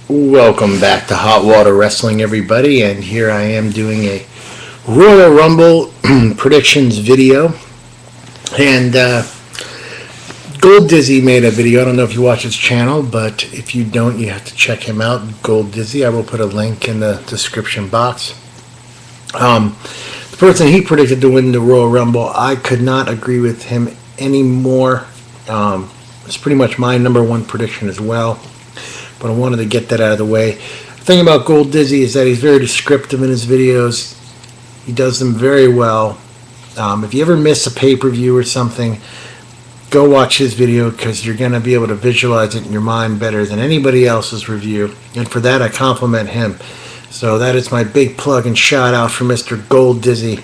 Welcome back to Hot Water Wrestling, everybody, and here I am doing a Royal Rumble predictions video. And Gold Dizzy made a video. I don't know if you watch his channel, but if you don't, you have to check him out. Gold Dizzy. I will put a link in the description box. The person he predicted to win the Royal Rumble, I could not agree with him anymore. It's pretty much my number one prediction as well. But I wanted to get that out of the way. The thing about Gold Dizzy is that he's very descriptive in his videos. He does them very well. If you ever miss a pay-per-view or something, go watch his video because you're going to be able to visualize it in your mind better than anybody else's review. And for that, I compliment him. So that is my big plug and shout out for Mr. Gold Dizzy,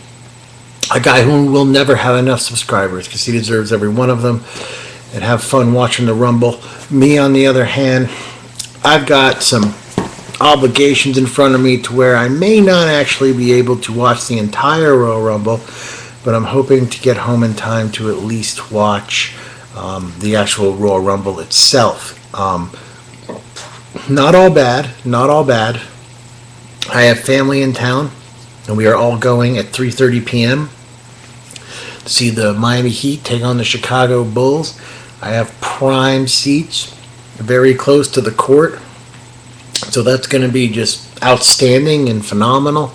a guy who will never have enough subscribers because he deserves every one of them, and have fun watching the Rumble. Me, on the other hand, I've got some obligations in front of me to where I may not actually be able to watch the entire Royal Rumble, but I'm hoping to get home in time to at least watch the actual Royal Rumble itself. Not all bad, not all bad. I have family in town, and we are all going at 3:30 p.m. to see the Miami Heat take on the Chicago Bulls. I have prime seats very close to the court, so that's going to be just outstanding and phenomenal.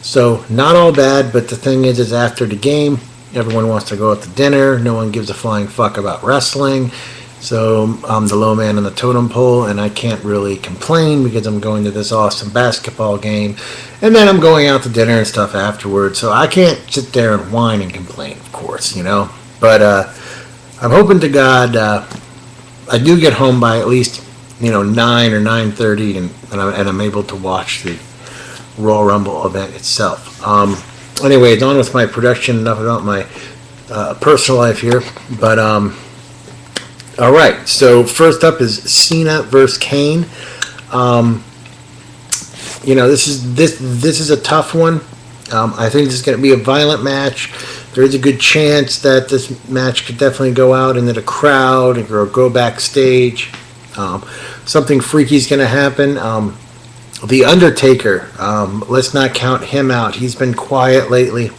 So not all bad, but the thing is after the game, everyone wants to go out to dinner. No one gives a flying fuck about wrestling. So I'm the low man on the totem pole, and I can't really complain because I'm going to this awesome basketball game, and then I'm going out to dinner and stuff afterwards. So I can't sit there and whine and complain, of course, you know. But I'm hoping to God I do get home by at least 9 or 9:30, and I'm able to watch the Royal Rumble event itself. Anyways, on with my production. Enough about my personal life here, but all right. So first up is Cena versus Kane. This is a tough one. I think this is going to be a violent match. There is a good chance that this match could definitely go out into the crowd or go backstage. Something freaky is going to happen. The Undertaker, let's not count him out. He's been quiet lately.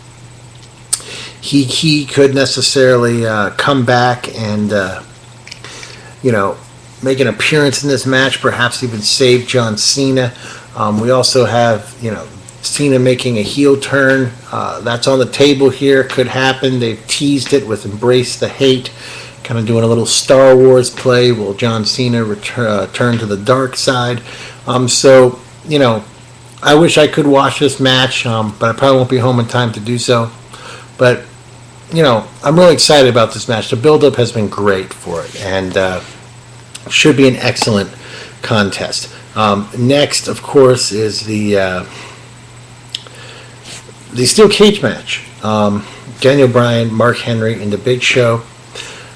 He could necessarily come back and make an appearance in this match, perhaps even save John Cena. We also have Cena making a heel turn. That's on the table here. Could happen. They've teased it with Embrace the Hate, kind of doing a little Star Wars play. Will John Cena return to the dark side? I wish I could watch this match, but I probably won't be home in time to do so. But, I'm really excited about this match. The build-up has been great for it, and should be an excellent contest. Next, of course, is the steel cage match. Daniel Bryan, Mark Henry, and the Big Show.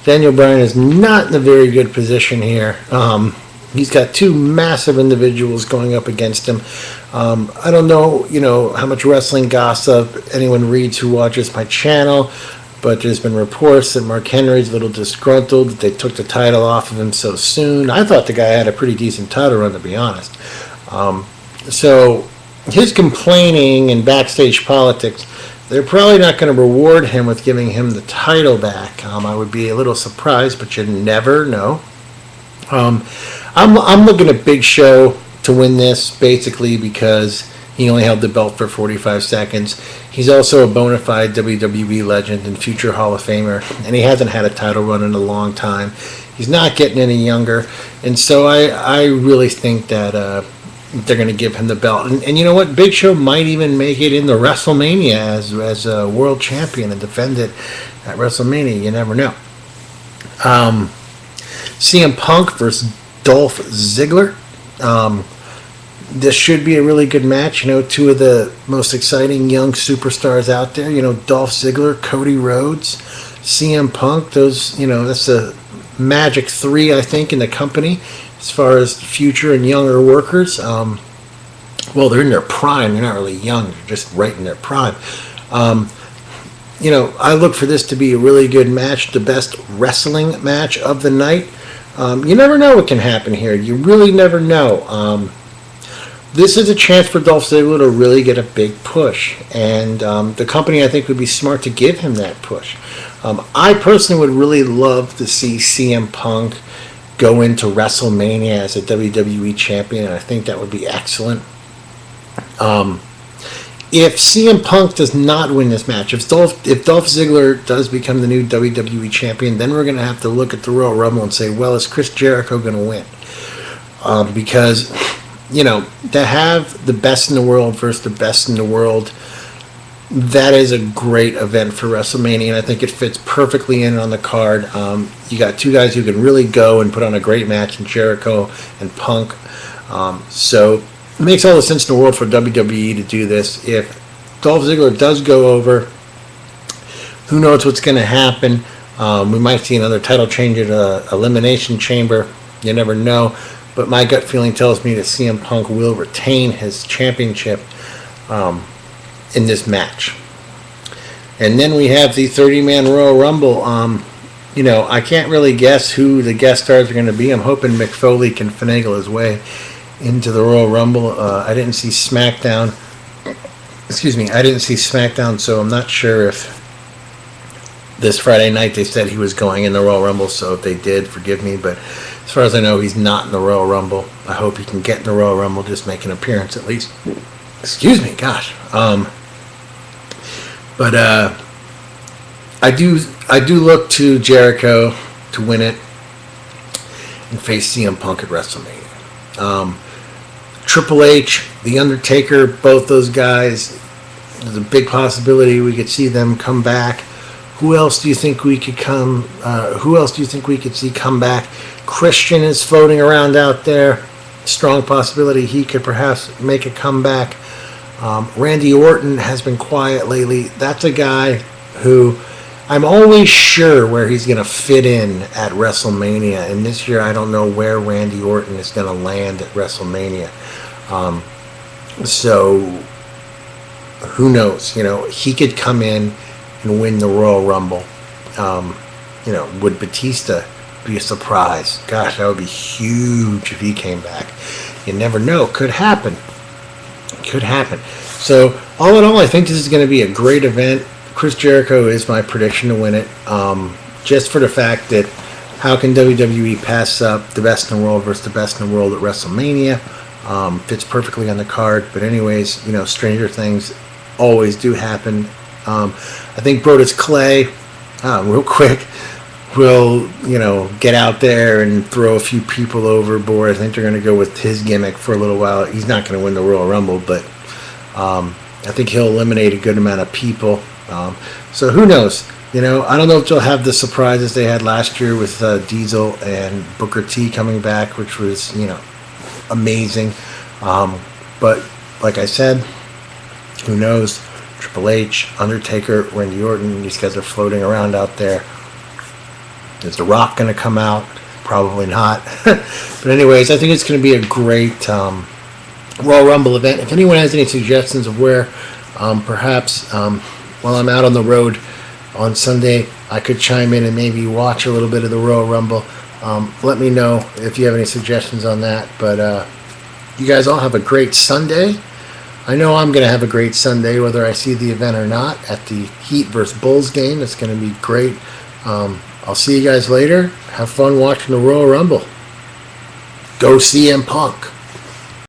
Daniel Bryan is not in a very good position here. He's got two massive individuals going up against him. I don't know, how much wrestling gossip anyone reads who watches my channel, but there's been reports that Mark Henry's a little disgruntled that they took the title off of him so soon. I thought the guy had a pretty decent title run, to be honest. So his complaining and backstage politics, they're probably not going to reward him with giving him the title back. I would be a little surprised, but you never know. I'm looking at Big Show to win this, basically because he only held the belt for 45 seconds. He's also a bona fide WWE legend and future Hall of Famer, and he hasn't had a title run in a long time. He's not getting any younger, and so I really think that they're going to give him the belt. And you know what? Big Show might even make it into WrestleMania as a world champion and defend it at WrestleMania. You never know. CM Punk versus Dolph Ziggler. This should be a really good match. Two of the most exciting young superstars out there. Dolph Ziggler, Cody Rhodes, CM Punk. That's a magic three, I think, in the company as far as future and younger workers. They're in their prime. They're not really young. They're just right in their prime. I look for this to be a really good match, the best wrestling match of the night. You never know what can happen here. You really never know. This is a chance for Dolph Ziggler to really get a big push, and the company, I think, would be smart to give him that push. I personally would really love to see CM Punk go into WrestleMania as a WWE champion, and I think that would be excellent. If CM Punk does not win this match, if Dolph Ziggler does become the new WWE champion, then we're going to have to look at the Royal Rumble and say, well, is Chris Jericho going to win? Because, to have the best in the world versus the best in the world, that is a great event for WrestleMania, and I think it fits perfectly in on the card. You got two guys who can really go and put on a great match in Jericho and Punk. So it makes all the sense in the world for WWE to do this. If Dolph Ziggler does go over, who knows what's going to happen? We might see another title change at Elimination Chamber. You never know. But my gut feeling tells me that CM Punk will retain his championship in this match. And then we have the 30-man Royal Rumble. I can't really guess who the guest stars are going to be. I'm hoping Mick Foley can finagle his way into the Royal Rumble. I didn't see SmackDown. I didn't see SmackDown, so I'm not sure if this Friday night they said he was going in the Royal Rumble, so if they did, forgive me, but as far as I know, he's not in the Royal Rumble. I hope he can get in the Royal Rumble, just make an appearance at least. Excuse me, gosh. But I do look to Jericho to win it and face CM Punk at WrestleMania. Triple H, The Undertaker, both those guys, there's a big possibility we could see them come back. Who else do you think we could see come back? Christian is floating around out there. Strong possibility he could perhaps make a comeback. Randy Orton has been quiet lately. That's a guy who I'm always sure where he's going to fit in at WrestleMania. And this year I don't know where Randy Orton is going to land at WrestleMania. So who knows? He could come in and win the Royal Rumble. Would Batista be a surprise? Gosh, that would be huge if he came back. You never know. Could happen. So, all in all, I think this is going to be a great event. Chris Jericho is my prediction to win it. Just for the fact that how can WWE pass up the best in the world versus the best in the world at WrestleMania? Fits perfectly on the card. But anyways, stranger things always do happen. I think Brodus Clay, real quick, will, get out there and throw a few people overboard. I think they're going to go with his gimmick for a little while. He's not going to win the Royal Rumble, but I think he'll eliminate a good amount of people. So who knows? I don't know if they'll have the surprises they had last year with Diesel and Booker T coming back, which was, amazing. But like I said, who knows? Triple H, Undertaker, Randy Orton, these guys are floating around out there. Is The Rock going to come out? Probably not. But anyways, I think it's going to be a great Royal Rumble event. If anyone has any suggestions of where perhaps while I'm out on the road on Sunday, I could chime in and maybe watch a little bit of the Royal Rumble, let me know if you have any suggestions on that. But you guys all have a great Sunday. I know I'm going to have a great Sunday, whether I see the event or not, at the Heat vs. Bulls game. It's going to be great. I'll see you guys later. Have fun watching the Royal Rumble. Go CM Punk.